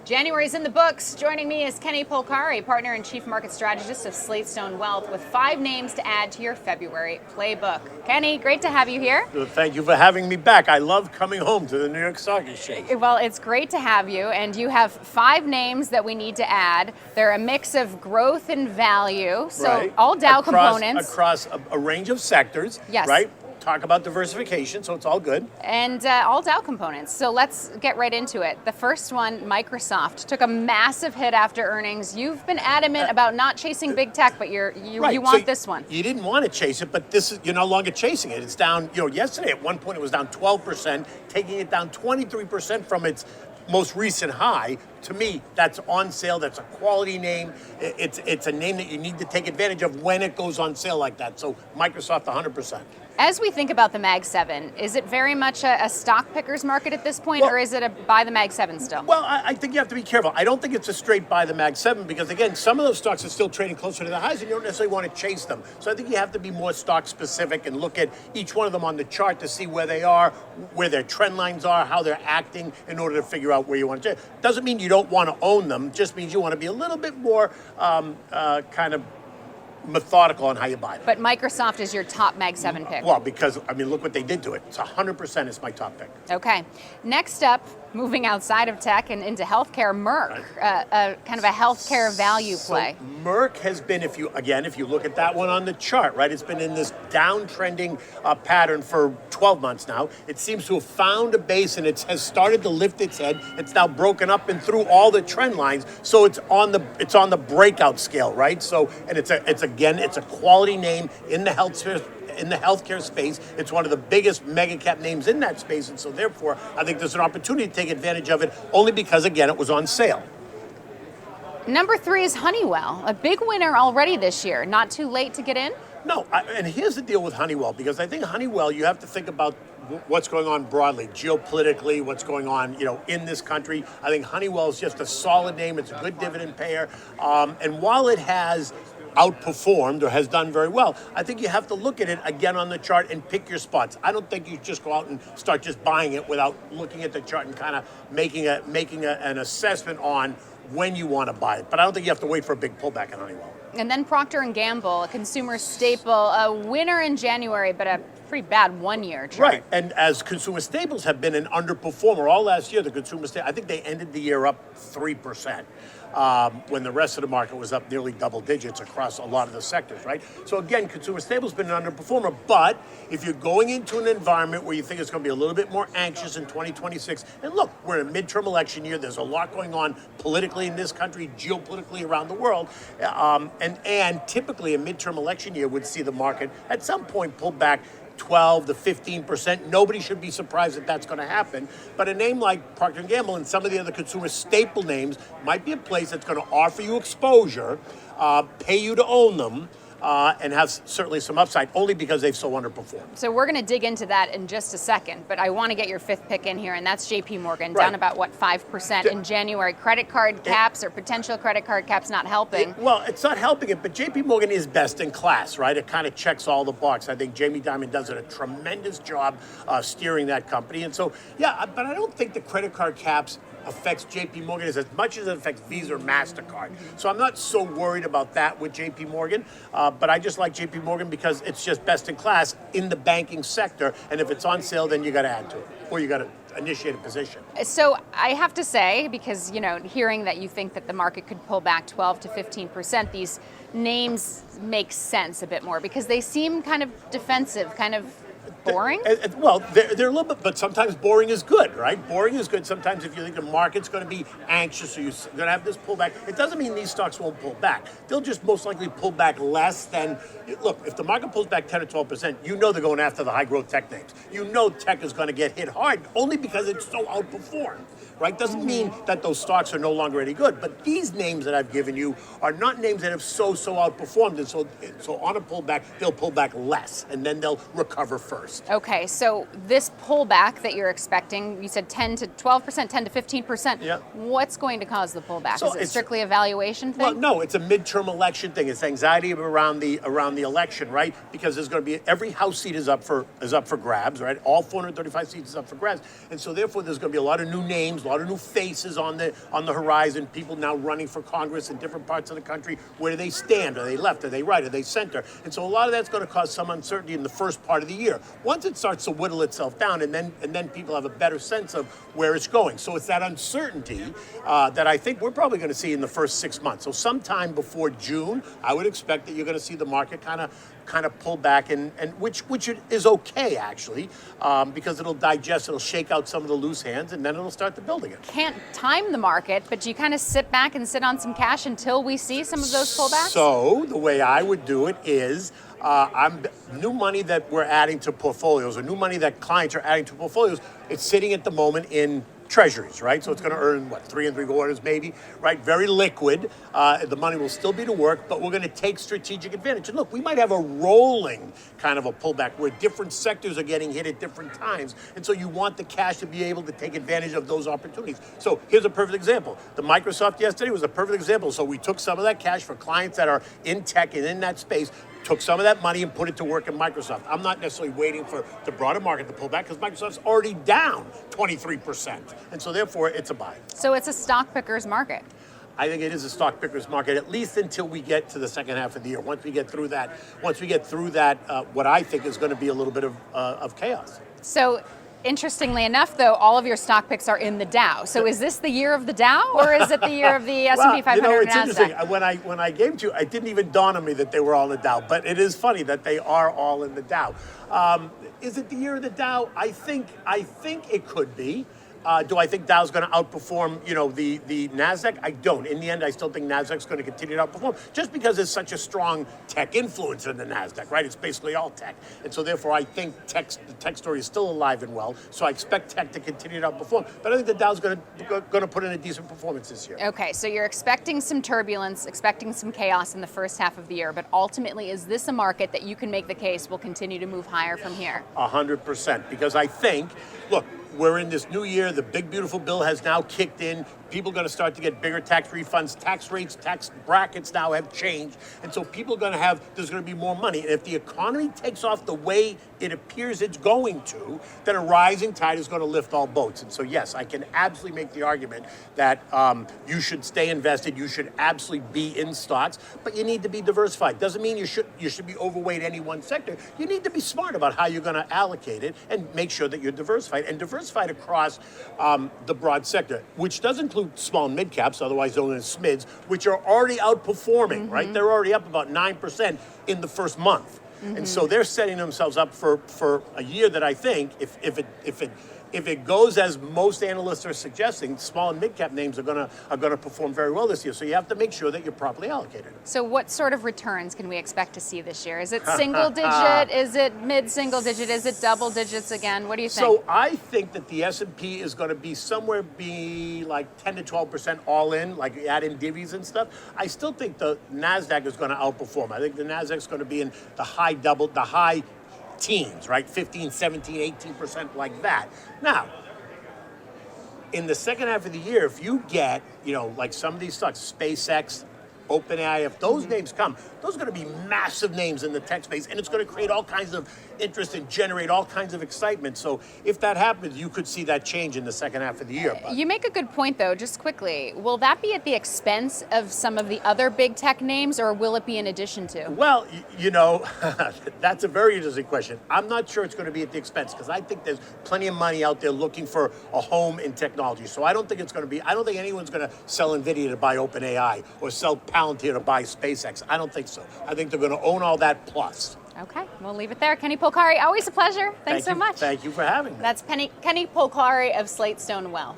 January's in the books. Joining me is Kenny Polcari, partner and chief market strategist of SlateStone Wealth, with 5 names to add to your February playbook. Kenny, great to have you here. Well, thank you for having me back. I love coming home to the New York Stock Exchange. Well, it's great to have you, and you have 5 names that we need to add. They're a mix of growth and value, so right. all Dow components. Across a range of sectors, yes. Right? Talk about diversification, so it's all good. And all Dow components. So let's get right into it. The first one, Microsoft, took a massive hit after earnings. You've been adamant about not chasing big tech, but you want this one. You didn't want to chase it, but you're no longer chasing it. It's down, yesterday at one point it was down 12%, taking it down 23% from its most recent high. To me, that's on sale. That's a quality name. It's a name that you need to take advantage of when it goes on sale like that. So Microsoft, 100%. As we think about the Mag 7, is it very much a stock picker's market at this point, or is it a buy the Mag 7 still? Well, I think you have to be careful. I don't think it's a straight buy the Mag 7 because, again, some of those stocks are still trading closer to the highs and you don't necessarily want to chase them. So I think you have to be more stock specific and look at each one of them on the chart to see where they are, where their trend lines are, how they're acting in order to figure out where you want to. Doesn't mean you don't want to own them, just means you want to be a little bit more kind of methodical on how you buy them. But Microsoft is your top Mag 7 pick. Well, because, look what they did to it. It's 100% is my top pick. Okay. Next up, moving outside of tech and into healthcare, Merck, kind of a healthcare value play. So Merck has been, if you look at that one on the chart, right, it's been in this downtrending pattern for 12 months now. It seems to have found a base and it has started to lift its head. It's now broken up and through all the trend lines. So it's on the breakout scale, right? So, and it's a quality name in the healthcare space. It's one of the biggest mega cap names in that space, and so therefore I think there's an opportunity to take advantage of it only because, again, it was on sale. Number 3 is Honeywell, a big winner already this year. Not too late to get in? No, and here's the deal with Honeywell, because I think Honeywell, you have to think about what's going on broadly, geopolitically, what's going on, in this country. I think Honeywell is just a solid name. It's a good dividend payer, and while it has outperformed or has done very well, I think you have to look at it again on the chart and pick your spots. I don't think you just go out and start just buying it without looking at the chart and kind of making an assessment on when you want to buy it. But I don't think you have to wait for a big pullback in Honeywell. And then Procter & Gamble, a consumer staple, a winner in January, but a pretty bad one-year chart. Right, and as consumer staples have been an underperformer all last year, I think they ended the year up 3%. When the rest of the market was up nearly double digits across a lot of the sectors, right? So again, consumer staples has been an underperformer, but if you're going into an environment where you think it's going to be a little bit more anxious in 2026, and look, we're in a midterm election year, there's a lot going on politically in this country, geopolitically around the world, and typically a midterm election year would see the market at some point pull back 12 to 15%. Nobody should be surprised that that's going to happen. But a name like Procter & Gamble and some of the other consumer staple names might be a place that's going to offer you exposure, pay you to own them, and have certainly some upside, only because they've so underperformed. So we're going to dig into that in just a second, but I want to get your 5th pick in here, and that's JP Morgan, right. Down about, 5% in January. Credit card caps or potential credit card caps not helping. Well, it's not helping it, but JP Morgan is best in class, right? It kind of checks all the boxes. I think Jamie Dimon does a tremendous job steering that company. And so, yeah, but I don't think the credit card caps affects JP Morgan as much as it affects Visa or MasterCard. So I'm not so worried about that with JP Morgan, but I just like JP Morgan because it's just best in class in the banking sector, and if it's on sale, then you got to add to it, or you got to initiate a position. So I have to say, because, hearing that you think that the market could pull back 12 to 15%, these names make sense a bit more because they seem kind of defensive, kind of boring? Well, they're a little bit, but sometimes boring is good, right? Boring is good. Sometimes if you think the market's going to be anxious or you're going to have this pullback, it doesn't mean these stocks won't pull back. They'll just most likely pull back less than, look, if the market pulls back 10 or 12%, they're going after the high growth tech names. Tech is going to get hit hard only because it's so outperformed, right? Doesn't mean that those stocks are no longer any good, but these names that I've given you are not names that have so outperformed, and so on a pullback, they'll pull back less, and then they'll recover first. first. Okay, so this pullback that you're expecting, you said 10 to 12%, 10 to 15%. Yeah. What's going to cause the pullback? So Is it it's- strictly a valuation thing? Well, no, it's a midterm election thing. It's anxiety around the election, right? Because there's going to be every House seat is up for grabs, right? All 435 seats is up for grabs, and so therefore there's going to be a lot of new names, a lot of new faces on the horizon. People now running for Congress in different parts of the country. Where do they stand? Are they left? Are they right? Are they center? And so a lot of that's going to cause some uncertainty in the first part of the year. Once it starts to whittle itself down, and then people have a better sense of where it's going. So it's that uncertainty that I think we're probably going to see in the first 6 months. So sometime before June, I would expect that you're going to see the market kind of pull back, and which is okay actually, because it'll digest, it'll shake out some of the loose hands, and then it'll start to build again. Can't time the market, but you kind of sit back and sit on some cash until we see some of those pullbacks? So the way I would do it is new money that we're adding to portfolios, or new money that clients are adding to portfolios, it's sitting at the moment in treasuries, right? So it's going to earn, 3 3/4 maybe, right? Very liquid. The money will still be to work, but we're going to take strategic advantage. And look, we might have a rolling kind of a pullback where different sectors are getting hit at different times. And so you want the cash to be able to take advantage of those opportunities. So here's a perfect example. The Microsoft yesterday was a perfect example. So we took some of that cash for clients that are in tech and in that space, took some of that money and put it to work in Microsoft. I'm not necessarily waiting for the broader market to pull back, because Microsoft's already down 23%. And so therefore it's a buy. So it's a stock picker's market. I think it is a stock picker's market, at least until we get to the second half of the year. Once we get through that, what I think is going to be a little bit of chaos. So interestingly enough, though, all of your stock picks are in the Dow. So is this the year of the Dow, or is it the year of the S&P 500 it's and interesting. NASDAQ? When I gave it to you, it didn't even dawn on me that they were all in the Dow. But it is funny that they are all in the Dow. Is it the year of the Dow? I think it could be. Do I think Dow's going to outperform, the NASDAQ? I don't. In the end, I still think NASDAQ's going to continue to outperform, just because there's such a strong tech influence in the NASDAQ, right? It's basically all tech. And so therefore, I think the tech story is still alive and well. So I expect tech to continue to outperform. But I think the Dow's going to put in a decent performance this year. Okay, so you're expecting some turbulence, expecting some chaos in the first half of the year. But ultimately, is this a market that you can make the case will continue to move higher from here? 100%. Because I think, look, we're in this new year. The big, beautiful bill has now kicked in. People are going to start to get bigger tax refunds. Tax rates, tax brackets now have changed. And so people are going to there's going to be more money. And if the economy takes off the way it appears it's going to, then a rising tide is going to lift all boats. And so, yes, I can absolutely make the argument that you should stay invested. You should absolutely be in stocks, but you need to be diversified. Doesn't mean you should be overweight any one sector. You need to be smart about how you're going to allocate it and make sure that you're diversified, and diversified across the broad sector, which does include small and mid caps, otherwise known as SMIDs, which are already outperforming, right? They're already up about 9% in the first month. And so they're setting themselves up for a year that I think, if it goes as most analysts are suggesting, small and mid cap names are gonna perform very well this year. So you have to make sure that you're properly allocated. So what sort of returns can we expect to see this year? Is it single digit? Is it mid-single digit? Is it double digits again? What do you think? So I think that the S&P is going to be somewhere like 10 to 12% all in, like you add in divvies and stuff. I still think the NASDAQ is going to outperform. I think the NASDAQ is going to be in the high teens, right? 15, 17, 18%, like that. Now, in the second half of the year, if you get, like some of these stocks, SpaceX, OpenAI, if those names come, those are going to be massive names in the tech space, and it's going to create all kinds of interest and generate all kinds of excitement. So if that happens, you could see that change in the second half of the year. You make a good point, though, just quickly. Will that be at the expense of some of the other big tech names, or will it be in addition to? Well, that's a very interesting question. I'm not sure it's going to be at the expense, because I think there's plenty of money out there looking for a home in technology. So I don't think anyone's going to sell NVIDIA to buy OpenAI or sell Palantir to buy SpaceX. I don't think so. I think they're going to own all that plus. Okay, we'll leave it there. Kenny Polcari, always a pleasure. Thanks so much. Thank you for having me. That's Kenny Polcari of SlateStone Wealth.